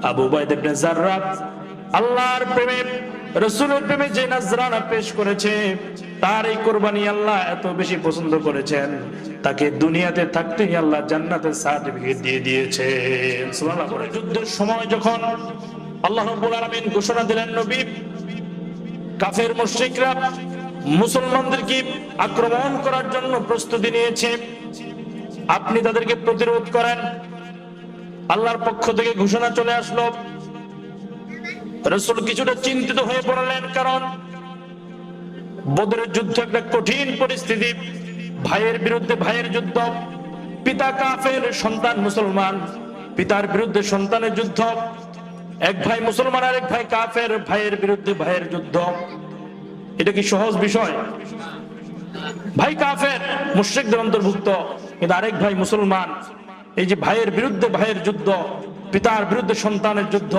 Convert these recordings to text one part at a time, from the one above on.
আবু উবাইদা ইবনে জাররাহ আল্লাহর প্রেমে রাসূলের প্রেমে যে নজরানা পেশ করেছে, তার এই কুরবানি আল্লাহ এত বেশি পছন্দ করেছেন, তাকে দুনিয়াতে থাকতেই আল্লাহ জান্নাতের সার্টিফিকেট দিয়ে দিয়েছেন। সুবহানাল্লাহ। যুদ্ধের সময় যখন আল্লাহ রাব্বুল আলামিন ঘোষণা দিলেন, নবী, কাফের মুশরিকরা মুসলমানদেরকে আক্রমণ করার জন্য প্রস্তুতি নিয়েছে, আপনি তাদেরকে প্রতিরোধ করেন। আল্লাহর পক্ষ থেকে ঘোষণা চলে আসলো। রাসূল কিছুটা চিন্তিত হয়ে পড়লেন, কারণ বদরের যুদ্ধ একটা কঠিন পরিস্থিতি, ভাইয়ের বিরুদ্ধে ভাইয়ের যুদ্ধ, পিতা কাফের সন্তান মুসলমান, পিতার বিরুদ্ধে সন্তানের যুদ্ধ, এক ভাই মুসলমান আর এক ভাই কাফের, ভাইয়ের বিরুদ্ধে ভাইয়ের যুদ্ধ। এটা কি সহজ বিষয়? ভাই কাফের মুশরিকদের অন্তর্ভুক্ত, কিন্তু আরেক ভাই মুসলমান, এই যে ভাইয়ের বিরুদ্ধে ভাইয়ের যুদ্ধ, পিতার বিরুদ্ধে সন্তানের যুদ্ধ,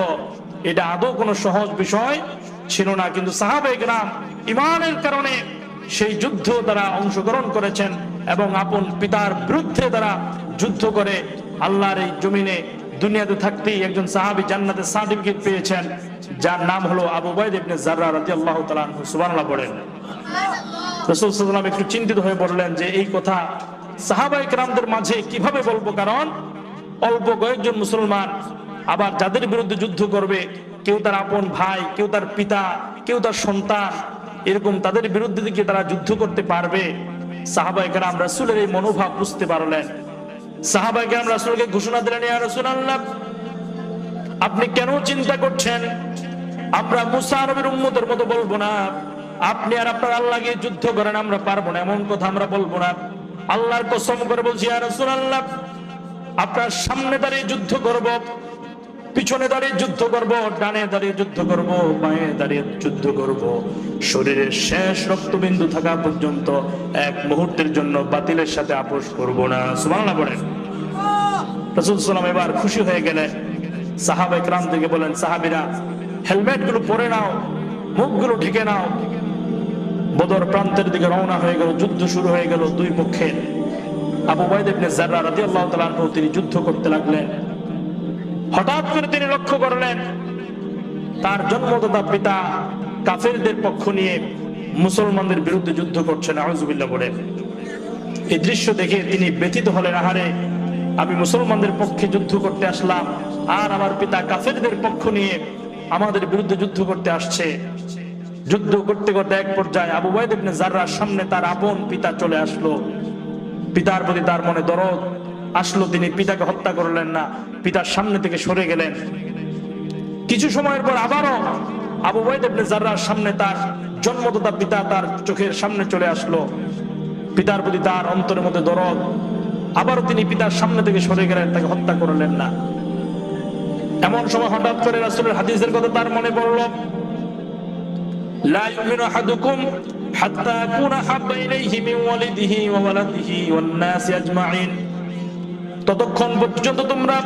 এটা আদৌ কোনো সহজ বিষয় ছিল না। কিন্তু সাহাবায়ে কেরাম ঈমানের কারণে সেই যুদ্ধ তারা অংশগ্রহণ করেছেন এবং আপন পিতার বিরুদ্ধে তারা যুদ্ধ করে আল্লাহর এই জমিনে দুনিয়াতে থাকতেই একজন সাহাবী জান্নাতের সার্টিফিকেট পেয়েছেন, যার নাম হলো আবু উবাইদা ইবনে জাররাহ রাদিয়াল্লাহু তাআলা আনহু। সুবহানাল্লাহ পড়েন। রাসূল সাল্লাল্লাহু আলাইহি ওয়াসাল্লাম একটু চিন্তিত হয়ে পড়লেন যে এই কথা সাহাবায়ে কেরামদের মাঝে কিভাবে বলবো, কারণ অল্প কয়েকজন মুসলমান, আবার যাদের বিরুদ্ধে যুদ্ধ করবে, কেউ তার আপন ভাই, কেউ তার পিতা, কেউ তার সন্তান, এরকম তাদের বিরুদ্ধে দিকে তারা যুদ্ধ করতে পারবে। সাহাবায়ে কেরাম রাসূলের এই মনোভাব বুঝতে পারলেন। সাহাবায়ে কেরাম রাসূলকে ঘোষণা দিলেন, ইয়া রাসূলুল্লাহ, আপনি কেন চিন্তা করছেন? আমরা মুসা নবীর উম্মতের মতো বলবো না, আপনি আর আপনার আল্লাহ গিয়ে যুদ্ধ করেন, আমরা পারবো না, এমন কথা আমরা বলবো না। আল্লাহর কসম করে বলছি, ইয়া রাসূলুল্লাহ, আপনার সামনে দাঁড়িয়ে যুদ্ধ করব, পিছনে দাঁড়িয়ে যুদ্ধ করব, ডানে দাঁড়িয়ে যুদ্ধ করব, বাঁয়ে দাঁড়িয়ে যুদ্ধ করব, শরীরের শেষ রক্তবিন্দু থাকা পর্যন্ত এক মুহূর্তের জন্য বাতিলের সাথে আপোষ করব না। সুবহানাল্লাহ পড়েন। রাসূল সাল্লাল্লাহু আলাইহি ওয়াসাল্লাম এবার খুশি হয়ে গেলেন। সাহাবায়ে কেরাম থেকে বলেন, সাহাবীরা হেলমেট গুলো পরে নাও, মুখগুলো ঢেকে নাও। বদর প্রান্তের দিকে রওনা হয়ে গেল, যুদ্ধ শুরু হয়ে গেল দুই পক্ষের। আবু উবাইদা ইবনে জাররাহ রাদিয়াল্লাহু তাআলা আনহু তিনি যুদ্ধ করতে লাগলেন। হঠাৎ করে তিনি লক্ষ্য করলেন তার জন্মদাতা পিতা কাফেরদের পক্ষ নিয়ে মুসলমানদের বিরুদ্ধে যুদ্ধ করছেন। আউযুবিল্লাহ বলে এই দৃশ্য দেখে তিনি ব্যথিত হলেন, আহারে, আমি মুসলমানদের পক্ষে যুদ্ধ করতে আসলাম, আর আমার পিতা কাফেরদের পক্ষ নিয়ে আমাদের বিরুদ্ধে যুদ্ধ করতে আসছে। যুদ্ধ করতে করতে এক পর্যায়ে আবু উবাইদা ইবনে জাররাহর সামনে তার আপন পিতা চলে আসলো। পিতার প্রতি তার মনে দরদ আসলো, তিনি পিতাকে হত্যা করলেন না, পিতার সামনে থেকে সরে গেলেন। কিছু সময়ের পর আবারও আবু উবাইদা ইবনে জাররাহর সামনে তার জন্মদাতা পিতা তার চোখের সামনে চলে আসলো। পিতার প্রতি তার অন্তরের মধ্যে দরদ, আবারও তিনি পিতার সামনে থেকে সরে গেলেন, তাকে হত্যা করলেন না। এমন সময় হঠাৎ করে রাসূলের হাদিসের কথা তার মনে পড়লো, লা ইউমিনু আহাদুকুম হাত্তা আকুনা হাব্বা ইলাইহি মিন ওয়ালিদিহি ওয়া ওয়ালাদিহি ওয়ান নাসি আজমাইন। ততক্ষণ পর্যন্ত তোমরা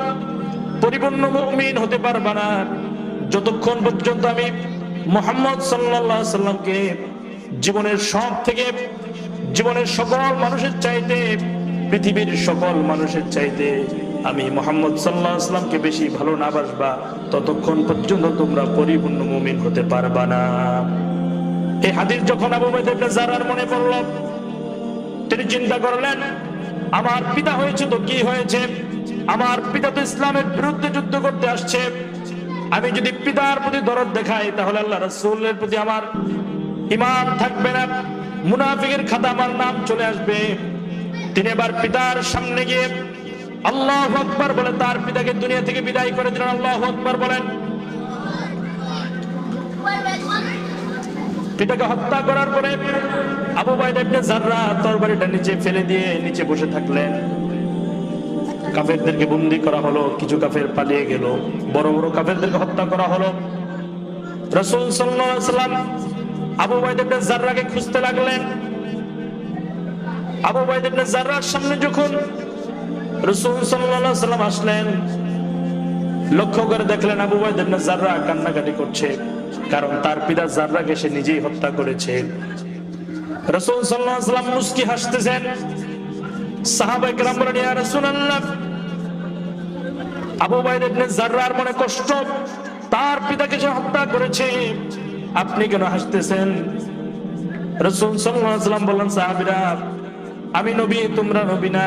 পরিপূর্ণ মুমিন হতে পারবে না যতক্ষণ পর্যন্ত আমি মুহাম্মদ সাল্লাল্লাহু আলাইহি সাল্লামকে জীবনের সব থেকে, জীবনের সকল মানুষের চাইতে, পৃথিবীর সকল মানুষের চাইতে আমি মুহাম্মদ সাল্লাল্লাহু আলাইহি সাল্লামকে বেশি ভালো না বাসবা, ততক্ষণ পর্যন্ত তোমরা পরিপূর্ণ মুমিন হতে পারবা না। এই হাদিস যখন আবু উবাইদা ইবনে জাররাহর মনে পড়ল, তিনি চিন্তা করলেন, আমার পিতা হয়েছে তো কি হয়েছে, আমার পিতা তো ইসলামের বিরুদ্ধে যুদ্ধ করতে আসছে, আমি যদি পিতার প্রতি দরদ দেখাই তাহলে আল্লাহ রাসূলের প্রতি আমার ঈমান থাকবে না, মুনাফিকের খাতা আমার নাম চলে আসবে। তিনি এবার পিতার সামনে গিয়ে আল্লাহু আকবার বলে তার পিতাকে দুনিয়া থেকে বিদায় করে দিলেন। আল্লাহু আকবার বলেন। পিতাকে হত্যা করার পরে আবু উবাইদা ইবনে জাররাহ তরবারিটা নিচে ফেলে দিয়ে নিচে বসে থাকলেন। কাফেরদেরকে বন্দী করা হলো, কিছু কাফের পালিয়ে গেল, বড় বড় কাফেরদেরকে হত্যা করা হলো। রাসূল সাল্লাল্লাহু আলাইহি ওয়াসাল্লাম আবু উবাইদা ইবনে জাররাহকে খুঁজতে লাগলেন। আবু উবাইদা ইবনে জাররাহর সামনে যখন রাসূল সাল্লাল্লাহু আলাইহি ওয়াসাল্লাম আসলেন, লক্ষ্য করে দেখলেন আবু উবাইদা ইবনে জাররাহ কান্নাকাটি করছে, কারণ তার পিতা জাররাহকে সে নিজেই হত্যা করেছে। রাসূল সাল্লাল্লাহু আলাইহি ওয়াসাল্লাম মুস্কি হাসতেছেন। সাহাবায়ে কেরাম বলেন, ইয়া রাসূলুল্লাহ, আবু উবাইদা ইবনে জাররার মনে কষ্ট, তার পিতাকে সে হত্যা করেছে, আপনি কেন হাসতেছেন? রাসূল সাল্লাল্লাহু আলাইহি ওয়াসাল্লাম বললেন, সাহাবীরা, আমি নবী, তোমরা নবী না,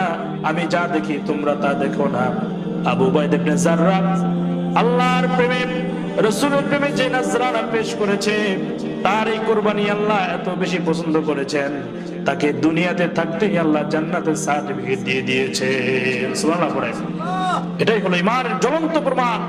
আমি যা দেখি তোমরা তা দেখো না। আবু উবাইদা ইবনে জাররা আল্লাহর প্রেমে, রাসূলের প্রেমে যে নজরানা পেশ করেছে, তার এই কুরবানি আল্লাহ এত বেশি পছন্দ করেছেন, তাকে দুনিয়াতে থাকতেই আল্লাহ জান্নাতের সার্টিফিকেট দিয়ে দিয়েছে। সুবহানাল্লাহ পড়ে। এটাই হলো ঈমানের জ্বলন্ত প্রমাণ।